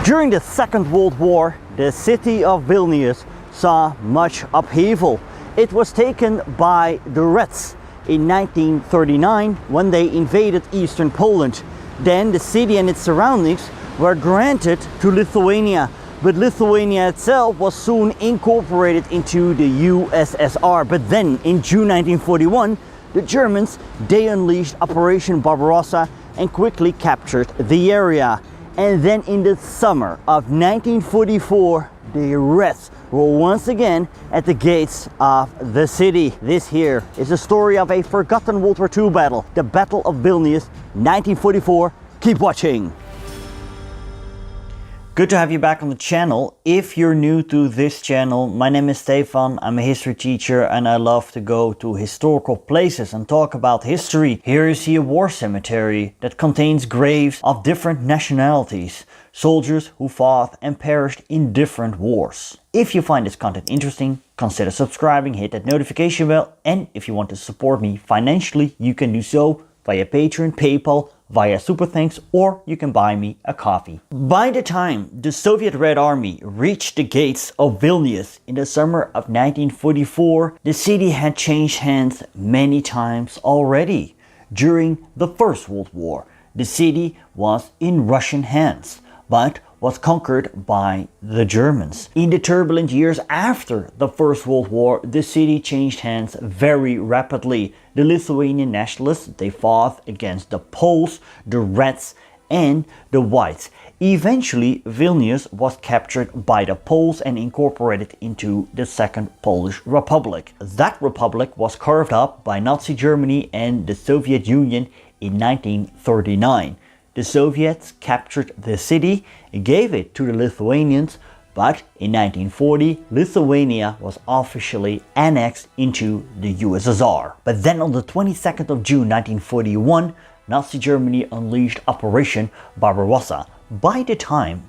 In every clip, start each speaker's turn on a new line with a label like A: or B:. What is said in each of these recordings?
A: During the Second World War, the city of Vilnius saw much upheaval. It was taken by the Reds in 1939 when they invaded eastern Poland. Then the city and its surroundings were granted to Lithuania, but Lithuania itself was soon incorporated into the USSR. But then in June 1941, the Germans, they unleashed Operation Barbarossa and quickly captured the area. And then in the summer of 1944, the Reds were once again at the gates of the city. This here is the story of a forgotten World War II battle, the Battle of Vilnius, 1944. Keep watching. Good to have you back on the channel. If you're new to this channel, my name is Stefan. I'm a history teacher and I love to go to historical places and talk about history. Here you see a war cemetery that contains graves of different nationalities, soldiers who fought and perished in different wars. If you find this content interesting, consider subscribing, hit that notification bell, and if you want to support me financially, you can do so via Patreon, PayPal, via Super Thanks, or you can buy me a coffee. By the time the Soviet Red Army reached the gates of Vilnius in the summer of 1944, the city had changed hands many times already. During the First World War, the city was in Russian hands, but was conquered by the Germans. In the turbulent years after the First World War, the city changed hands very rapidly. The Lithuanian nationalists, they fought against the Poles, the Reds and the Whites. Eventually, Vilnius was captured by the Poles and incorporated into the Second Polish Republic. That republic was carved up by Nazi Germany and the Soviet Union in 1939. The Soviets captured the city, gave it to the Lithuanians, but in 1940 Lithuania was officially annexed into the USSR. But then on the 22nd of June 1941, Nazi Germany unleashed Operation Barbarossa. By the time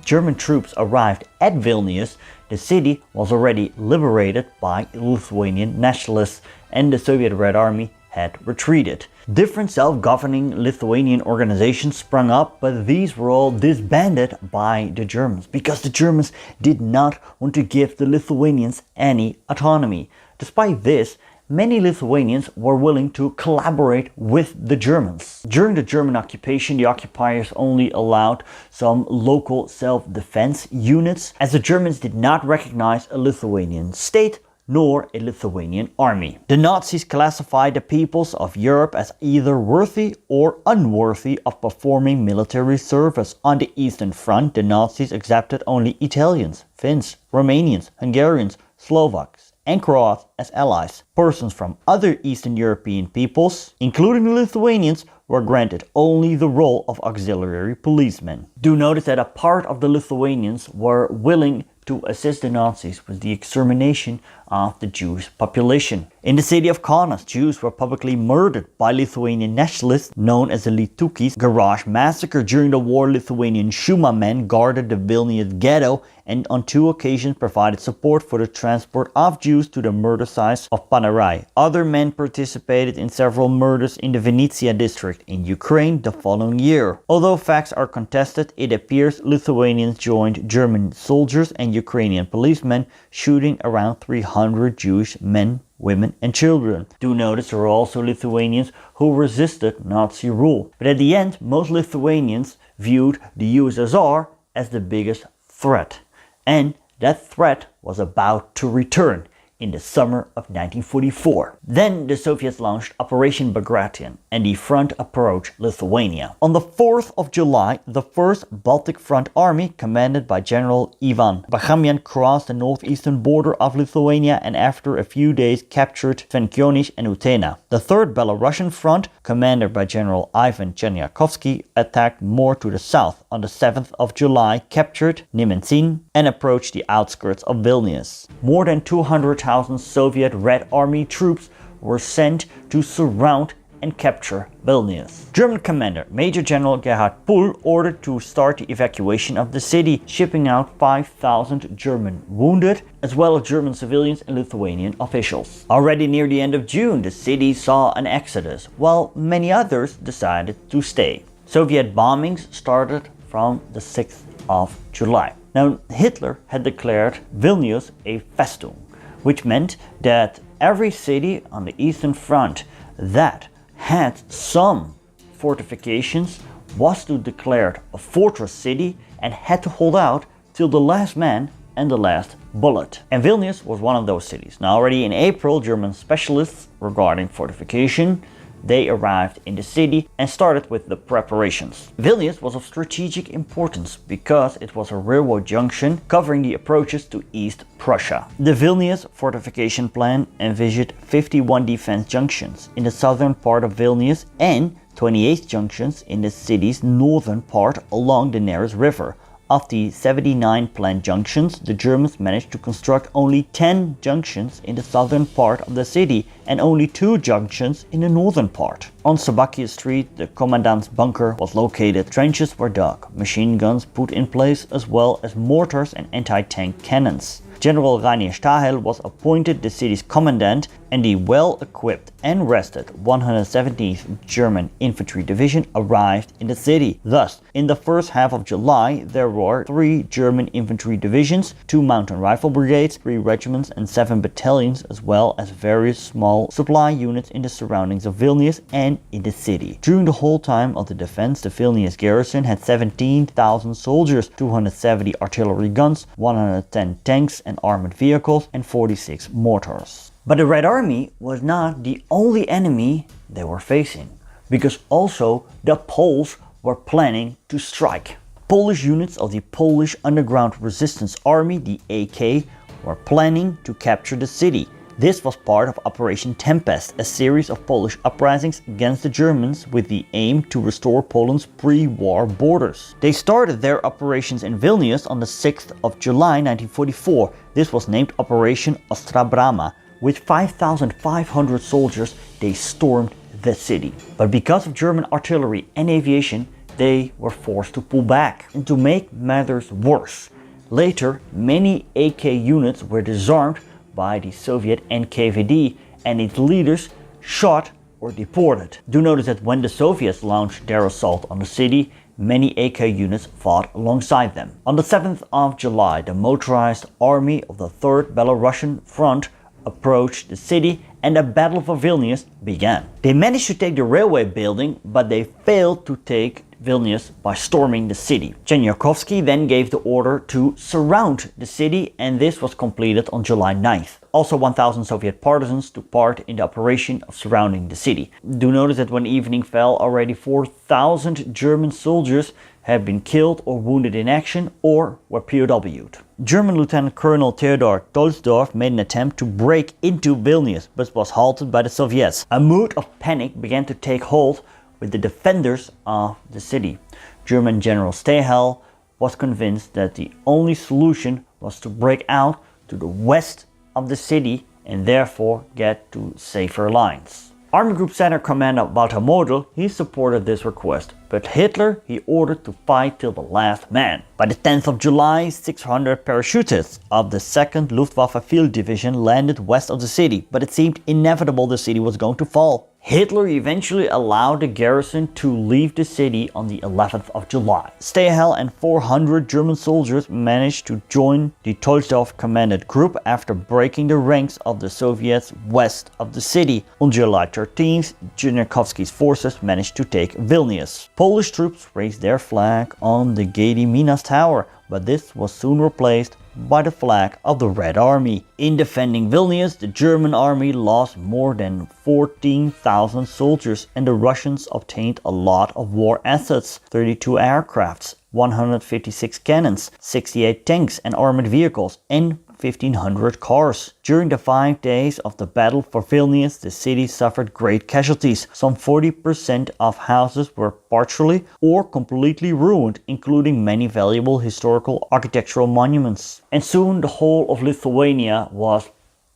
A: German troops arrived at Vilnius, the city was already liberated by Lithuanian nationalists and the Soviet Red Army had retreated. Different self-governing Lithuanian organizations sprung up, but these were all disbanded by the Germans because the Germans did not want to give the Lithuanians any autonomy. Despite this, many Lithuanians were willing to collaborate with the Germans. During the German occupation, the occupiers only allowed some local self-defense units, as the Germans did not recognize a Lithuanian state nor a Lithuanian army. The Nazis classified the peoples of Europe as either worthy or unworthy of performing military service. On the Eastern Front, the Nazis accepted only Italians, Finns, Romanians, Hungarians, Slovaks, and Croats as allies. Persons from other Eastern European peoples, including the Lithuanians, were granted only the role of auxiliary policemen. Do notice that a part of the Lithuanians were willing to assist the Nazis with the extermination of the Jewish population. In the city of Kaunas, Jews were publicly murdered by Lithuanian nationalists known as the Litukis Garage Massacre. During the war, Lithuanian Šuma men guarded the Vilnius ghetto and on 2 occasions provided support for the transport of Jews to the murder sites of Panarai. Other men participated in several murders in the Vinnytsia district in Ukraine the following year. Although facts are contested, it appears Lithuanians joined German soldiers and Ukrainian policemen, shooting around 300 Jewish men, women and children. Do notice there were also Lithuanians who resisted Nazi rule. But at the end, most Lithuanians viewed the USSR as the biggest threat. And that threat was about to return in the summer of 1944. Then the Soviets launched Operation Bagration and the front approached Lithuania. On the 4th of July, the 1st Baltic Front Army, commanded by General Ivan Bachamian, crossed the northeastern border of Lithuania and after a few days captured Svenkionish and Utena. The 3rd Belarusian Front, commanded by General Ivan Chernyakhovsky, attacked more to the south. On the 7th of July, captured Nemensin and approached the outskirts of Vilnius. More than 200,000 Soviet Red Army troops were sent to surround and capture Vilnius. German commander Major General Gerhard Pohl ordered to start the evacuation of the city, shipping out 5,000 German wounded, as well as German civilians and Lithuanian officials. Already near the end of June, the city saw an exodus, while many others decided to stay. Soviet bombings started from the 6th of July. Now, Hitler had declared Vilnius a Festung, which meant that every city on the Eastern Front that had some fortifications was to declare a fortress city and had to hold out till the last man and the last bullet. And Vilnius was one of those cities. Now, already in April, German specialists regarding fortification, they arrived in the city and started with the preparations. Vilnius was of strategic importance because it was a railroad junction covering the approaches to East Prussia. The Vilnius fortification plan envisioned 51 defense junctions in the southern part of Vilnius and 28 junctions in the city's northern part along the Neris River. Of the 79 planned junctions, the Germans managed to construct only 10 junctions in the southern part of the city and only 2 junctions in the northern part. On Sabakia Street, the commandant's bunker was located, trenches were dug, machine guns put in place as well as mortars and anti-tank cannons. General Rainier Stahel was appointed the city's commandant, and the well-equipped and rested 117th German Infantry Division arrived in the city. Thus, in the first half of July, there were 3 German infantry divisions, 2 mountain rifle brigades, 3 regiments and 7 battalions, as well as various small supply units in the surroundings of Vilnius and in the city. During the whole time of the defense, the Vilnius garrison had 17,000 soldiers, 270 artillery guns, 110 tanks and armored vehicles, and 46 mortars. But the Red Army was not the only enemy they were facing, because also the Poles were planning to strike. Polish units of the Polish Underground Resistance Army, the AK, were planning to capture the city. This was part of Operation Tempest, a series of Polish uprisings against the Germans with the aim to restore Poland's pre-war borders. They started their operations in Vilnius on the 6th of July 1944. This was named Operation Ostra Brama. With 5,500 soldiers, they stormed the city. But because of German artillery and aviation, they were forced to pull back. And to make matters worse, later many AK units were disarmed by the Soviet NKVD and its leaders shot or deported. Do notice that when the Soviets launched their assault on the city, many AK units fought alongside them. On the 7th of July, the motorized army of the 3rd Belarusian Front approached the city and the Battle for Vilnius began. They managed to take the railway building, but they failed to take Vilnius by storming the city. Chernyakhovsky then gave the order to surround the city, and this was completed on July 9th. Also 1,000 Soviet partisans took part in the operation of surrounding the city. Do notice that when evening fell, already 4,000 German soldiers had been killed or wounded in action or were POW'd. German Lieutenant Colonel Theodor Tolsdorf made an attempt to break into Vilnius, but was halted by the Soviets. A mood of panic began to take hold with the defenders of the city. German General Stahel was convinced that the only solution was to break out to the west of the city and therefore get to safer lines. Army Group Center Commander Walter Model, he supported this request, but Hitler, he ordered to fight till the last man. By the 10th of July, 600 parachutists of the 2nd Luftwaffe Field Division landed west of the city, but it seemed inevitable the city was going to fall. Hitler eventually allowed the garrison to leave the city on the 11th of July. Stahel and 400 German soldiers managed to join the Tolsdorf commanded group after breaking the ranks of the Soviets west of the city. On July 13th, Chernyakhovsky's forces managed to take Vilnius. Polish troops raised their flag on the Gediminas Tower, but this was soon replaced by the flag of the Red Army. In defending Vilnius, the German army lost more than 14,000 soldiers and the Russians obtained a lot of war assets: 32 aircrafts, 156 cannons, 68 tanks and armored vehicles, and 1,500 cars. During the 5 days of the battle for Vilnius, the city suffered great casualties. Some 40% of houses were partially or completely ruined, including many valuable historical architectural monuments. And soon the whole of Lithuania was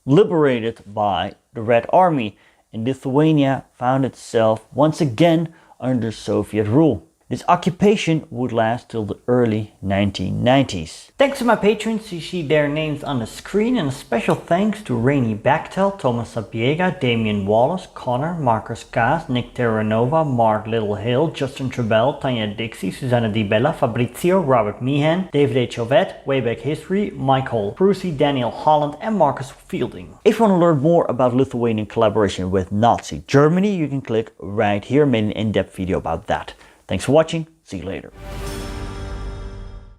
A: liberated by the Red Army, and Lithuania found itself once again under Soviet rule. This occupation would last till the early 1990s. Thanks to my patrons, you see their names on the screen, and a special thanks to Rainy Bechtel, Thomas Sapiega, Damian Wallace, Connor, Marcus Kaas, Nick Terranova, Mark Littlehill, Justin Trebell, Tanya Dixie, Susanna Di Bella, Fabrizio, Robert Meehan, David H. Ovett, Wayback History, Michael Prusi, Daniel Holland and Marcus Fielding. If you want to learn more about Lithuanian collaboration with Nazi Germany, you can click right here. I made an in-depth video about that. Thanks for watching. See you later.